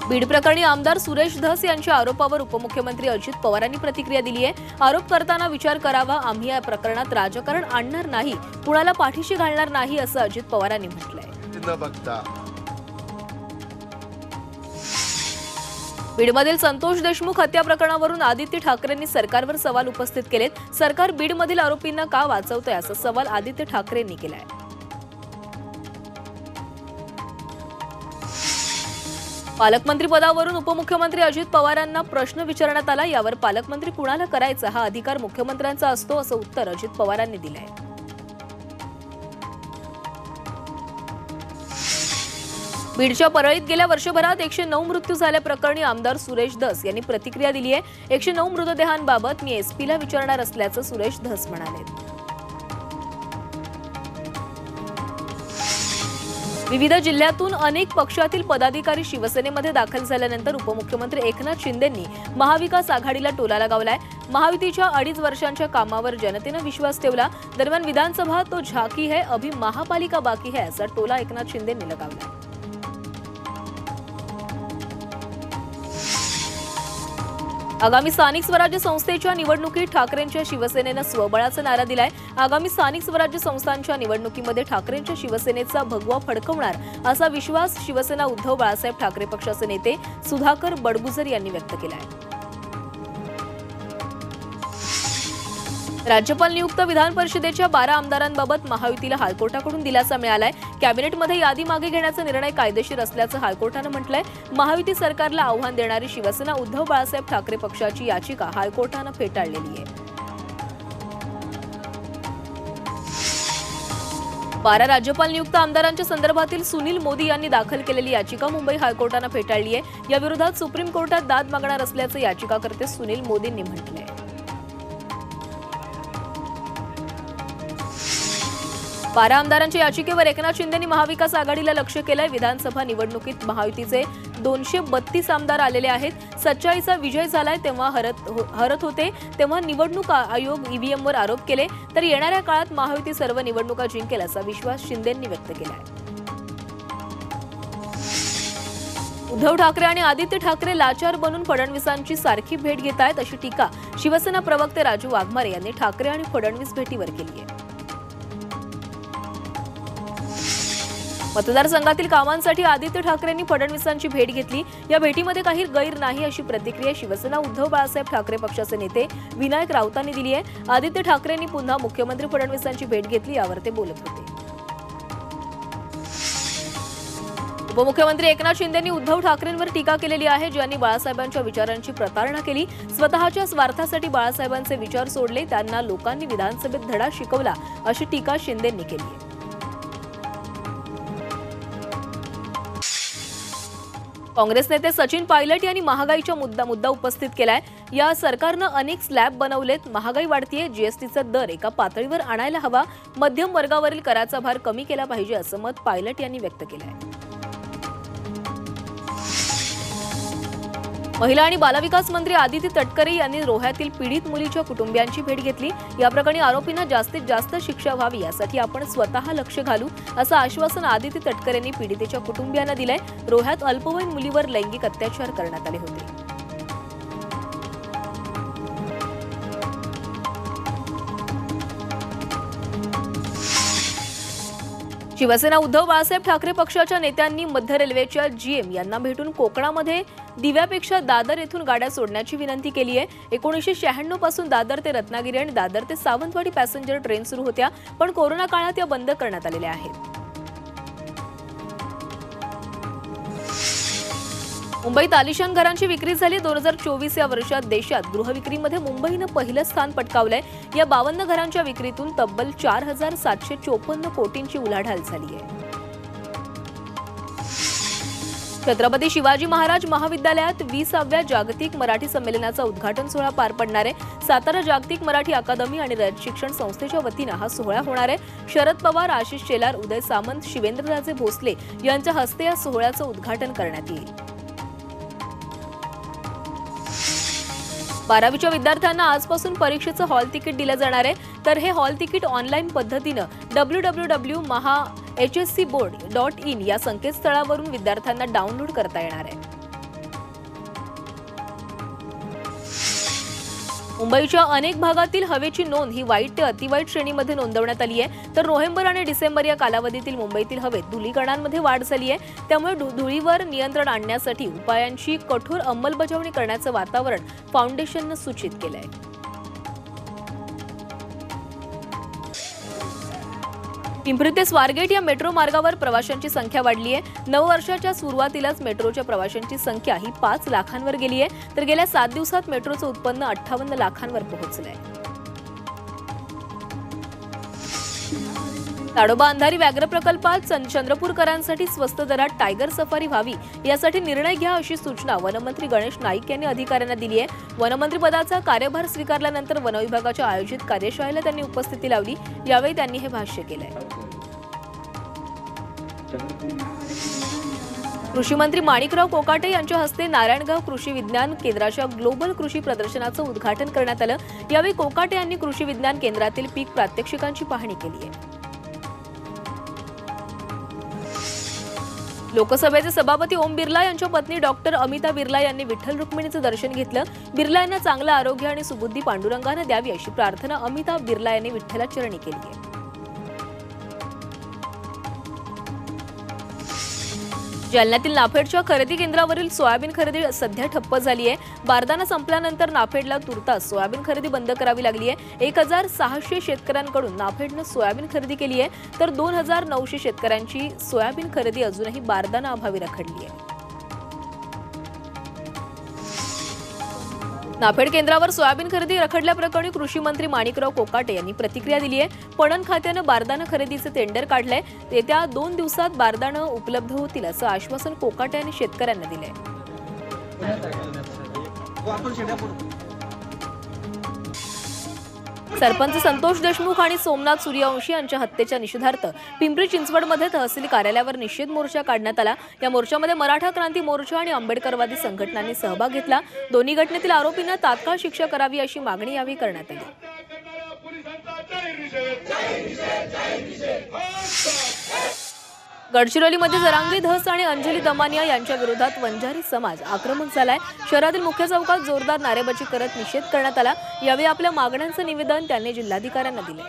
बीड प्रकरणी आमदार सुरेश धस यांच्या आरोपावर उपमुख्यमंत्री अजित पवारांनी प्रतिक्रिया दिली आहे। आरोप करताना विचार करावा, आम्ही या प्रकरणात राजकारण आणणार नाही, कुणाला पाठीशी घालणार नाही असं अजित पवारांनी म्हटलंय। बीडमधील संतोष देशमुख हत्या प्रकरणावरून आदित्य ठाकरेंनी सरकारवर सवाल उपस्थित केलेत। सरकार बीडमधील आरोपींना का वाचवतंय असा सवाल आदित्य ठाकरेंनी केलाय। पालकमंत्री पदावरून उपमुख्यमंत्री अजित पवारांना प्रश्न विचारण्यात आला। यावर पालकमंत्री कुणाला करायचा हा अधिकार मुख्यमंत्र्यांचा असतो असं उत्तर अजित पवारांनी दिलंय। बीडच्या परळीत गेल्या वर्षभरात 109 मृत्यू झाल्याप्रकरणी आमदार सुरेश धस यांनी प्रतिक्रिया दिली आहे। 109 मृतदेहांबाबत मी एसपीला विचारणार असल्याचं सुरेश धस म्हणाले। विविध जिल्ह्यातून अनेक पक्षातील पदाधिकारी शिवसेनेमध्ये दाखल झाल्यानंतर उपमुख्यमंत्री एकनाथ शिंदेंनी महाविकास आघाडीला टोला लगावलाय। महायुतीच्या 2.5 वर्षांच्या कामावर जनतेने विश्वास ठेवला। दरम्यान विधानसभा तो झाकी है, अभी महापालिका बाकी है असा टोला एकनाथ शिंदेंनी लगावला। आगामी स्थानिक स्वराज्य संस्थेच्या निवडणुकीत ठाकरेंच्या शिवसेनेनं स्वबळाचा नारा दिलाय। आगामी स्थानिक स्वराज्य संस्थांच्या निवडणुकीमध्ये ठाकरेंच्या शिवसेनेचा भगवा फडकवणार असा विश्वास शिवसेना उद्धव बाळासाहेब ठाकरे पक्षाचे नेते सुधाकर बडगुजर यांनी व्यक्त केलाय। राज्यपाल नियुक्त विधान परिषदेच्या 12 आमदारांबाबत महायुतीला हायकोर्टाकडून दिलासा मिळालाय। कॅबिनेटमध्ये यादी मागे घेण्याचा निर्णय कायदेशीर असल्याचं हायकोर्टानं म्हटलंय। महायुती सरकारला आव्हान देणारी शिवसेना उद्धव बाळासाहेब ठाकरे पक्षाची याचिका हायकोर्टानं फेटाळलेली आहे। 12 राज्यपाल नियुक्त आमदारांच्या संदर्भातील सुनील मोदी यांनी दाखल केलेली याचिका मुंबई हायकोर्टानं फेटाळली आहे। या विरोधात सुप्रीम कोर्टात दाद मागणार असल्याचं याचिकाकर्ते सुनील मोदींनी म्हटलंय। 12 आमदारांच्या याचिकेवर एकनाथ शिंदेंनी महाविकास आघाडीला लक्ष केलंय। विधानसभा निवडणुकीत महायुतीचे 232 आमदार आलेले आहेत। 47चा विजय झालाय तेव्हा हरत होते तेव्हा निवडणूक आयोग ईव्हीएमवर आरोप केले, तर येणाऱ्या काळात महायुती सर्व निवडणुका जिंकेल असा विश्वास शिंदेंनी व्यक्त केलाय। उद्धव ठाकरे आणि आदित्य ठाकरे लाचार बनून फडणवीसांची सारखी भेट घेत आहेत अशी टीका शिवसेना प्रवक्ते राजू वाघमारे यांनी ठाकरे आणि फडणवीस भेटीवर केली आहे। मतदारसंघातील कामांसाठी आदित्य ठाकरेंनी फडणवीसांची भेट घेतली। या भेटीमध्ये काही गैर नाही अशी प्रतिक्रिया शिवसेना उद्धव बाळासाहेब ठाकरे पक्षाचे नेते विनायक राऊतांनी दिली आहे। आदित्य ठाकरेंनी पुन्हा मुख्यमंत्री फडणवीसांची भेट घेतली, यावर ते बोलत होते। उपमुख्यमंत्री एकनाथ शिंदेंनी उद्धव ठाकरेंवर टीका केलेली आहे, ज्यांनी बाळासाहेबांच्या विचारांची प्रतारणा केली। स्वतःच्या स्वार्थासाठी बाळासाहेबांचे विचार सोडले, त्यांना लोकांनी विधानसभेत धडा शिकवला अशी टीका शिंदेंनी केली आहे। काँग्रेस नेते सचिन पायलट यांनी महागाईचा मुद्दा उपस्थित केलाय। या सरकारनं अनेक स्लॅब बनवलेत, महागाई वाढतीये, जीएसटीचा दर एका पातळीवर आणायला हवा, मध्यम वर्गावरील कराचा भार कमी केला पाहिजे असं मत पायलट यांनी व्यक्त केलंय। महिला आणि बालविकास मंत्री आदिती तटकरे यांनी रोह्यातील पीडित मुलीच्या कुटुंबियांची भेट घेतली। या प्रकरणी आरोपींना जास्तीत जास्त शिक्षा व्हावी यासाठी आपण स्वतः लक्ष घालू असं आश्वासन आदिती तटकरेंनी पीडितेच्या कुटुंबियांना दिलंय। रोह्यात अल्पवयीन मुलीवर लैंगिक अत्याचार करण्यात आले होते। शिवसेना उद्धव बाळासाहेब ठाकरे पक्षाच्या नेत्यांनी मध्य रेल्वेच्या जीएम यांना भेटून कोकणामध्ये दिव्यापेक्षा दादर येथून गाड्या सोडण्याची विनंती केली आहे। 1996 पासून दादर ते रत्नागिरी आणि दादर ते सावंतवाडी पॅसेंजर ट्रेन सुरू होत्या, पण कोरोना काळात या बंद करण्यात आलेल्या आहेत। मुंबईत आलिशान घरांची विक्री झाली। 2024 या वर्षात देशात गृहविक्रीमध्ये मुंबईनं पहिलं स्थान पटकावलंय। या 52 घरांच्या विक्रीतून तब्बल 4754 कोटींची उलाढाल झाली आहे। छत्रपती शिवाजी महाराज महाविद्यालयात 20व्या जागतिक मराठी संमेलनाचा उद्घाटन सोहळा पार पडणार आहे। सातारा जागतिक मराठी अकादमी आणि रयत शिक्षण संस्थेच्या वतीनं हा सोहळा होणार आहे। शरद पवार, आशिष शेलार, उदय सामंत, शिवेंद्रराजे भोसले यांच्या हस्ते या सोहळ्याचं उद्घाटन करण्यात येईल। 12वीच्या विद्यार्थ्यांना आजपासून परीक्षेचं हॉल तिकीट दिलं जाणार आहे, तर हे हॉल तिकीट ऑनलाईन पद्धतीनं www.mahahscboard.in या संकेतस्थळावरून विद्यार्थ्यांना डाउनलोड करता येणार आहे। मुंबईच्या अनेक भागातील हवेची नोंद ही वाईट ते अतिवाईट श्रेणीमध्ये नोंदवण्यात आली आहे। तर नोव्हेंबर आणि डिसेंबर या कालावधीतील मुंबईतील हवेत धुलीकणांमध्ये वाढ झाली आहे। त्यामुळे धुळीवर नियंत्रण आणण्यासाठी उपायांची कठोर अंमलबजावणी करण्याचं वातावरण फाउंडेशननं सूचित केलं आहे। पिंपरी ते स्वारगेट या मेट्रो मार्गावर प्रवाशांची संख्या वाढली आहे। नववर्षाच्या सुरुवातीलाच मेट्रोच्या प्रवाशांची संख्या ही 5 लाखांवर गेली आहे। तर गेल्या 7 दिवसात मेट्रोचं उत्पन्न 58 लाखांवर पोहोचलंय। ताडोबा अंधारी व्याघ्र प्रकल्पात चंद्रपूरकरांसाठी स्वस्त दरात टायगर सफारी व्हावी यासाठी निर्णय घ्या अशी सूचना वनमंत्री गणेश नाईक यांनी अधिकाऱ्यांना दिली आहे। वनमंत्री पदाचा कार्यभार स्वीकारल्यानंतर वनविभागाच्या आयोजित कार्यशाळेला त्यांनी उपस्थिती लावली। यावेळी त्यांनी हे भाष्य केलंय। कृषी मंत्री माणिकराव कोकाटे यांच्या हस्ते नारायणगाव कृषी विज्ञान केंद्राच्या ग्लोबल कृषी प्रदर्शनाचं उद्घाटन करण्यात आलं। यावेळी कोकाटे यांनी कृषी विज्ञान केंद्रातील पीक प्रात्यक्षिकांची पाहणी केली आहे। लोकसभेचे सभापती ओम बिर्ला यांच्या पत्नी डॉक्टर अमिता बिर्ला यांनी विठ्ठल रुक्मिणीचं दर्शन घेतलं। बिर्ला यांना चांगलं आरोग्य आणि सुबुद्धी पांडुरंगाने द्यावी अशी प्रार्थना अमिता बिर्ला यांनी विठ्ठलाच्या चरणी केली आहे। जालन्यातील नाफेडच्या खरेदी केंद्रावरील सोयाबीन खरेदी सध्या ठप्प झाली आहे। बारदाना संपल्यानंतर नाफेडला तुर्तास सोयाबीन खरेदी बंद करावी लागली आहे। 1600 शेतकऱ्यांकडून नाफेडनं सोयाबीन खरेदी केली आहे। तर 2900 शेतकऱ्यांची सोयाबीन खरेदी अजूनही बारदाना अभावी रखडली आहे। नाफेड केंद्रावर सोयाबीन खरेदी रखडल्याप्रकरणी कृषी मंत्री माणिकराव कोकाटे यांनी प्रतिक्रिया दिली आहे। पणन खात्यानं बारदाना खरेदीचे टेंडर काढलंय। येत्या 2 दिवसात बारदाना उपलब्ध होतील असं आश्वासन कोकाटे यांनी शेतकऱ्यांना दिलंय। सरपंच संतोष देशमुख आणि सोमनाथ सूर्यवंशी यांच्या हत्येच्या निषेधार्थ पिंपरी चिंचवडमध्ये तहसील कार्यालयावर निषेध मोर्चा काढण्यात आला। या मोर्चामध्ये मराठा क्रांती मोर्चा आणि आंबेडकरवादी संघटनांनी सहभाग घेतला। दोन्ही घटनेतील आरोपींना तात्काळ शिक्षा करावी अशी मागणी यावेळी करण्यात आली। गडचिरोलीमध्ये जरांगी धस आणि अंजली दमानिया यांच्या विरोधात वंजारी समाज आक्रमक झालाय। शहरातील मुख्य चौकात जोरदार नारेबाजी करत निषेध करण्यात आला। यावेळी आपल्या मागण्यांचं निवेदन त्यांनी जिल्हाधिकाऱ्यांना दिले।